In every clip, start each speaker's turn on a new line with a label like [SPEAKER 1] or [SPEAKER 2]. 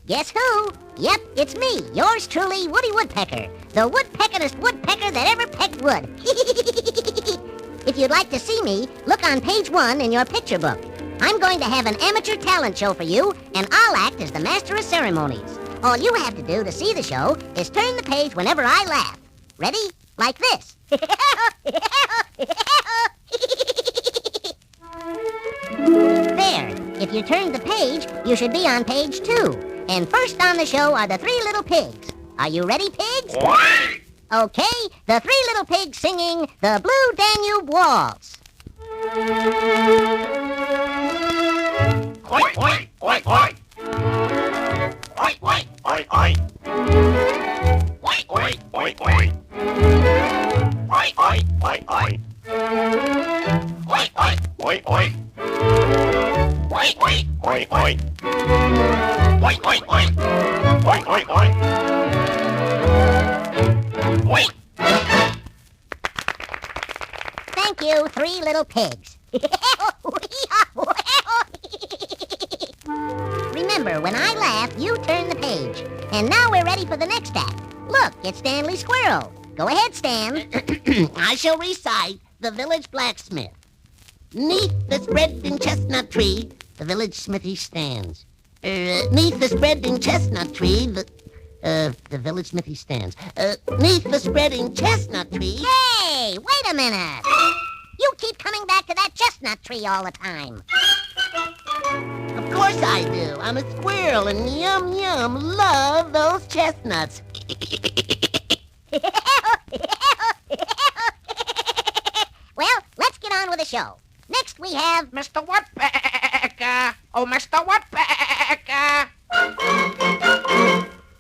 [SPEAKER 1] Guess who? Yep, it's me, yours truly, Woody Woodpecker, the woodpeckerest woodpecker that ever pecked wood. If you'd like to see me, look on page 1 in your picture book. I'm going to have an amateur talent show for you, and I'll act as the master of ceremonies. All you have to do to see the show is turn the page whenever I laugh. Ready? Like this. There. If you turned the page, you should be on page 2. And first on the show are the 3 little pigs. Are you ready, pigs? Okay, the 3 little pigs singing the Blue Danube Waltz.
[SPEAKER 2] Oi, oi, oi, oi. Oi, oi, oi, oi. Oi, oi, oi, oi. Oi, oi, oi, oi. Oi, oi, oi, oi. Oi, oi, oi, oi. Oi, oi, oi. Oi, oi, oi. Oi.
[SPEAKER 1] Thank you, 3 little pigs. Remember, when I laugh, you turn the page. And now we're ready for the next act. Look, it's Stanley Squirrel. Go ahead, Stan.
[SPEAKER 3] I shall recite the village blacksmith. 'Neath the spreading chestnut tree, the village smithy stands. 'Neath the spreading chestnut tree, the village smithy stands. 'Neath the spreading chestnut tree...
[SPEAKER 1] Hey, wait a minute. You keep coming back to that chestnut tree all the time.
[SPEAKER 3] Of course I do. I'm a squirrel and yum yum love those chestnuts.
[SPEAKER 1] Well, let's get on with the show. Next we have...
[SPEAKER 4] Mr. Woodpecker! Oh, Mr. Woodpecker!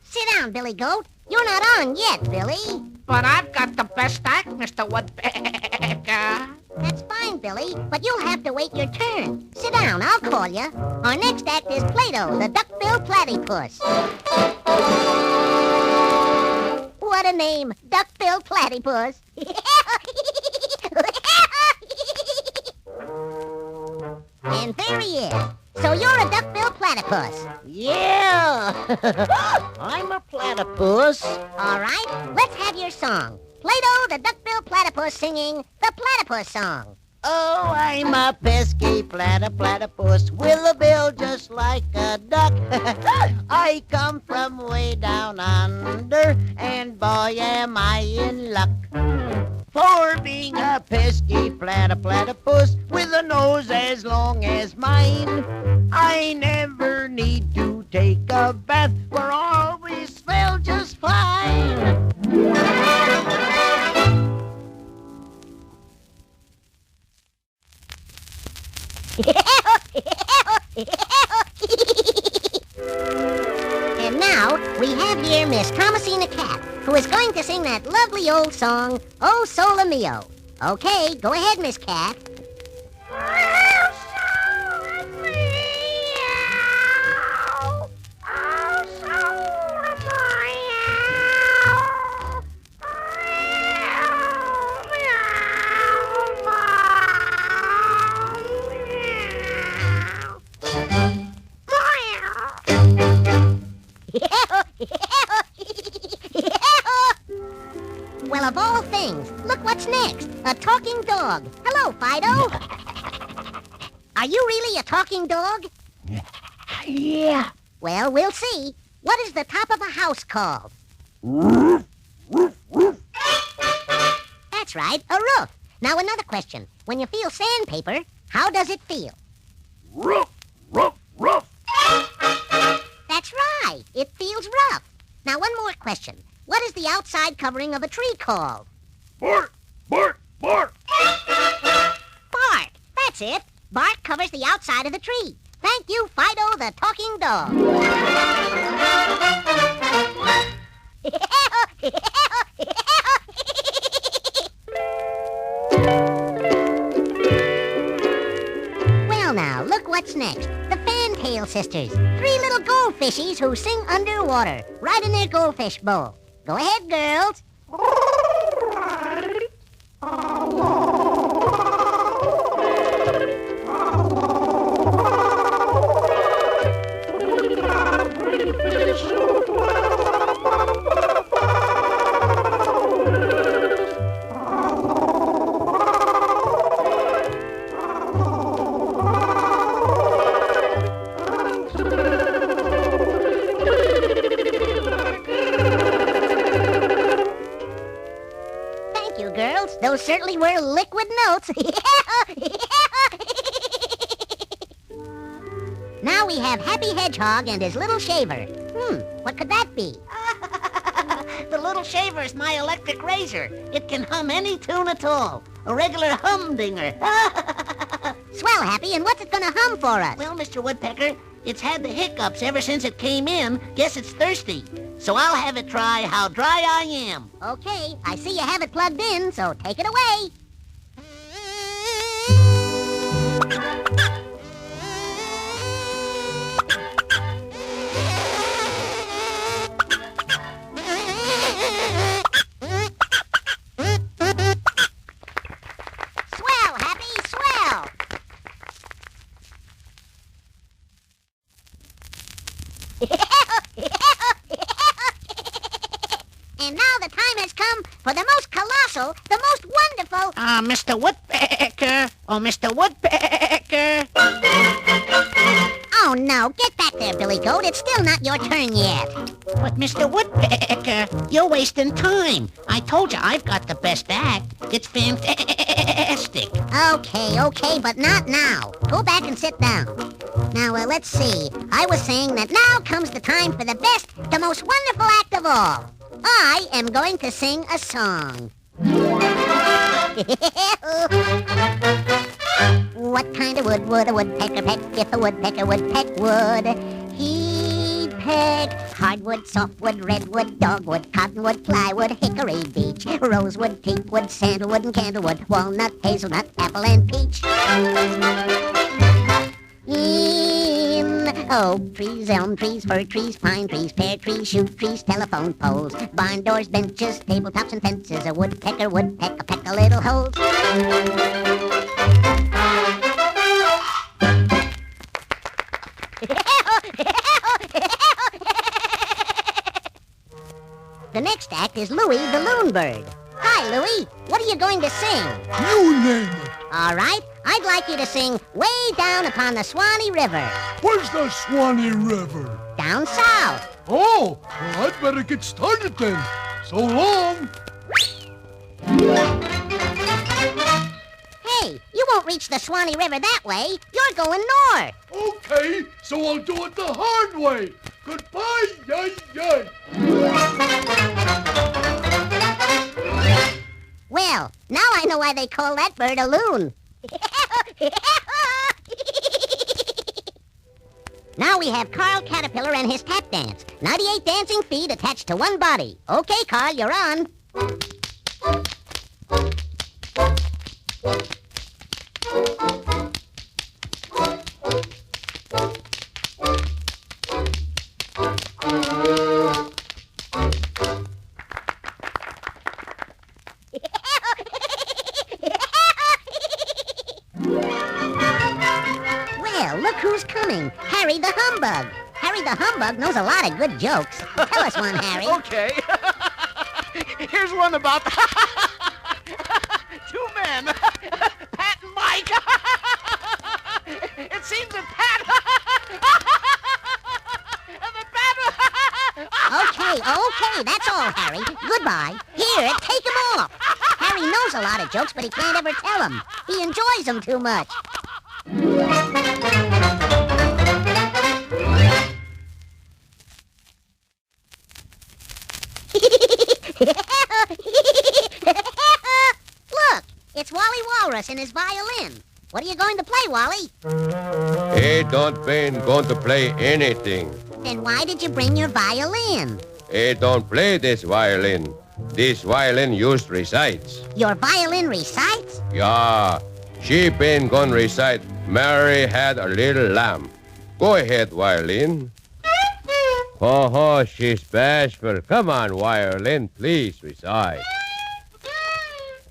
[SPEAKER 1] Sit down, Billy Goat. You're not on yet, Billy.
[SPEAKER 4] But I've got the best act, Mr. Woodpecker.
[SPEAKER 1] That's fine, Billy, but you'll have to wait your turn. Sit down, I'll call you. Our next act is Plato, the duck-billed platypus. What a name, duck-billed platypus. And there he is. So you're a duck-billed platypus.
[SPEAKER 3] Yeah! I'm a platypus.
[SPEAKER 1] All right, let's have your song. Plato, the duck-billed platypus singing the platypus song.
[SPEAKER 3] Oh, I'm a pesky platypus with a bill just like a duck. I come from way down under, and boy, am I in luck. For being a pesky platypus with a nose as long as mine, I never need to take a bath, for I always smell just fine.
[SPEAKER 1] And now, we have here Miss Thomasina Cat, who is going to sing that lovely old song, Oh Sole Mio. Okay, go ahead, Miss Cat. Well, of all things, look what's next. A talking dog. Hello, Fido. Are you really a talking dog?
[SPEAKER 2] Yeah.
[SPEAKER 1] Well, we'll see. What is the top of a house called?
[SPEAKER 2] Roof, roof, roof.
[SPEAKER 1] That's right, a roof. Now another question. When you feel sandpaper, how does it feel?
[SPEAKER 2] Roof, roof, roof.
[SPEAKER 1] That's right. It feels rough. Now one more question. What is the outside covering of a tree called?
[SPEAKER 2] Bark, bark, bark.
[SPEAKER 1] Bark. That's it. Bark covers the outside of the tree. Thank you, Fido the talking dog. Well now, look what's next. The Fantail Sisters. 3 little goldfishies who sing underwater, right in their goldfish bowl. Go ahead, girls. certainly were liquid notes. Now we have Happy Hedgehog and his little shaver. What could that be?
[SPEAKER 3] The little shaver is my electric razor. It can hum any tune at all. A regular humdinger.
[SPEAKER 1] Swell, Happy, and what's it gonna hum for us?
[SPEAKER 3] Well, Mr. Woodpecker, it's had the hiccups ever since it came in. Guess it's thirsty. So I'll have it try how dry I am.
[SPEAKER 1] Okay, I see you have it plugged in, so take it away. Swell, Happy, swell! And now the time has come for the most colossal, the most wonderful...
[SPEAKER 4] Mr. Woodpecker. Oh, Mr. Woodpecker.
[SPEAKER 1] Oh, no, get back there, Billy Goat. It's still not your turn yet.
[SPEAKER 3] But Mr. Woodpecker, you're wasting time. I told you I've got the best act. It's fantastic.
[SPEAKER 1] Okay, but not now. Go back and sit down. Now, let's see. I was saying that now comes the time for the best, the most wonderful act of all. I am going to sing a song. What kind of wood would a woodpecker peck if a woodpecker would peck wood? He'd peck hardwood, softwood, redwood, dogwood, cottonwood, plywood, hickory, beech, rosewood, teakwood, sandalwood, and candlewood, walnut, hazelnut, apple, and peach. In oak trees, elm trees, fir trees, pine trees, pear trees, shoot trees, telephone poles, barn doors, benches, tabletops, and fences, a woodpecker would peck a little holes. The next act is Louie the Loon Bird. Hi, Louie. What are you going to sing?
[SPEAKER 2] You name it.
[SPEAKER 1] All right. I'd like you to sing Way Down Upon the Swanee River.
[SPEAKER 2] Where's the Swanee River?
[SPEAKER 1] Down south.
[SPEAKER 2] Oh, well, I'd better get started then. So long.
[SPEAKER 1] Hey, you won't reach the Swanee River that way. You're going north.
[SPEAKER 2] Okay, so I'll do it the hard way. Goodbye, yay, yay.
[SPEAKER 1] Well, now I know why they call that bird a loon. Now we have Carl Caterpillar and his tap dance. 98 dancing feet attached to one body. Okay, Carl, you're on. Well, look who's coming. Harry the Humbug. Harry the Humbug knows a lot of good jokes. Tell us one, Harry.
[SPEAKER 5] Okay. Here's one about two men, Pat and Mike. It seems that Pat and the Pat.
[SPEAKER 1] Okay, that's all, Harry. Goodbye. Here, take him off. Harry knows a lot of jokes, but he can't ever tell them. He enjoys them too much. Look, it's Wally Walrus and his violin. What are you going to play, Wally?
[SPEAKER 6] Hey, don't been going to play anything.
[SPEAKER 1] Then why did you bring your violin?
[SPEAKER 6] Hey, don't play this violin. This violin used recites.
[SPEAKER 1] Your violin recites?
[SPEAKER 6] Yeah, she been gonna recite Mary Had a Little Lamb. Go ahead, violin. Oh, she's bashful. Come on, violin, please recite.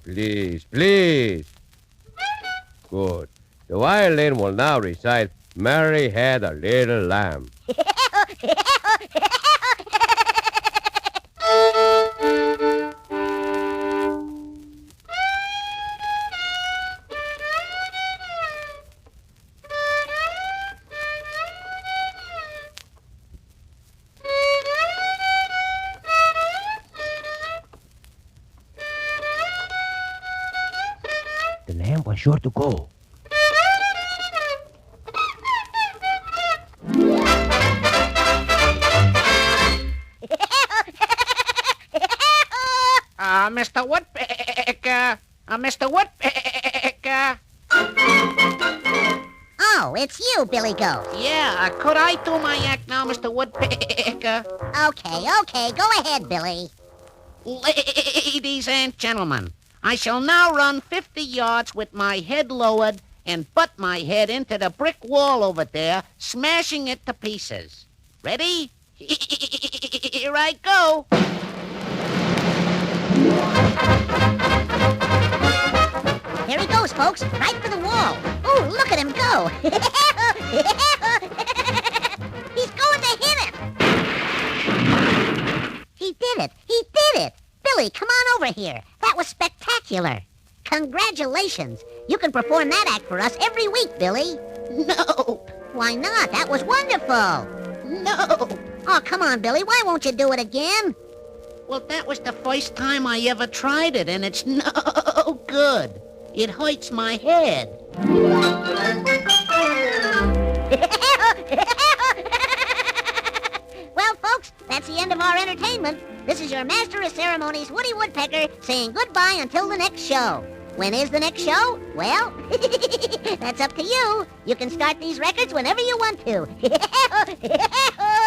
[SPEAKER 6] Please. Good. The violin will now recite Mary Had a Little Lamb.
[SPEAKER 7] lamb was sure to go.
[SPEAKER 4] Mr. Woodpecker. Mr. Woodpecker.
[SPEAKER 1] Oh, it's you, Billy Goat.
[SPEAKER 4] Yeah, could I do my act now, Mr. Woodpecker?
[SPEAKER 1] Okay, go ahead, Billy.
[SPEAKER 4] Ladies and gentlemen, I shall now run 50 yards with my head lowered and butt my head into the brick wall over there, smashing it to pieces. Ready? Here I go.
[SPEAKER 1] Here he goes, folks, right for the wall. Ooh, look at him go. He's going to hit it. He did it. Billy, come on over here. That was spectacular. Congratulations. You can perform that act for us every week, Billy.
[SPEAKER 4] No,
[SPEAKER 1] Why not? That was wonderful.
[SPEAKER 4] no.
[SPEAKER 1] Oh, come on, Billy. Why won't you do it again?
[SPEAKER 4] Well, that was the first time I ever tried it, and it's no good. It hurts my head.
[SPEAKER 1] Well, folks, that's the end of our entertainment. This is your Master of Ceremonies, Woody Woodpecker, saying goodbye until the next show. When is the next show? Well, that's up to you. You can start these records whenever you want to.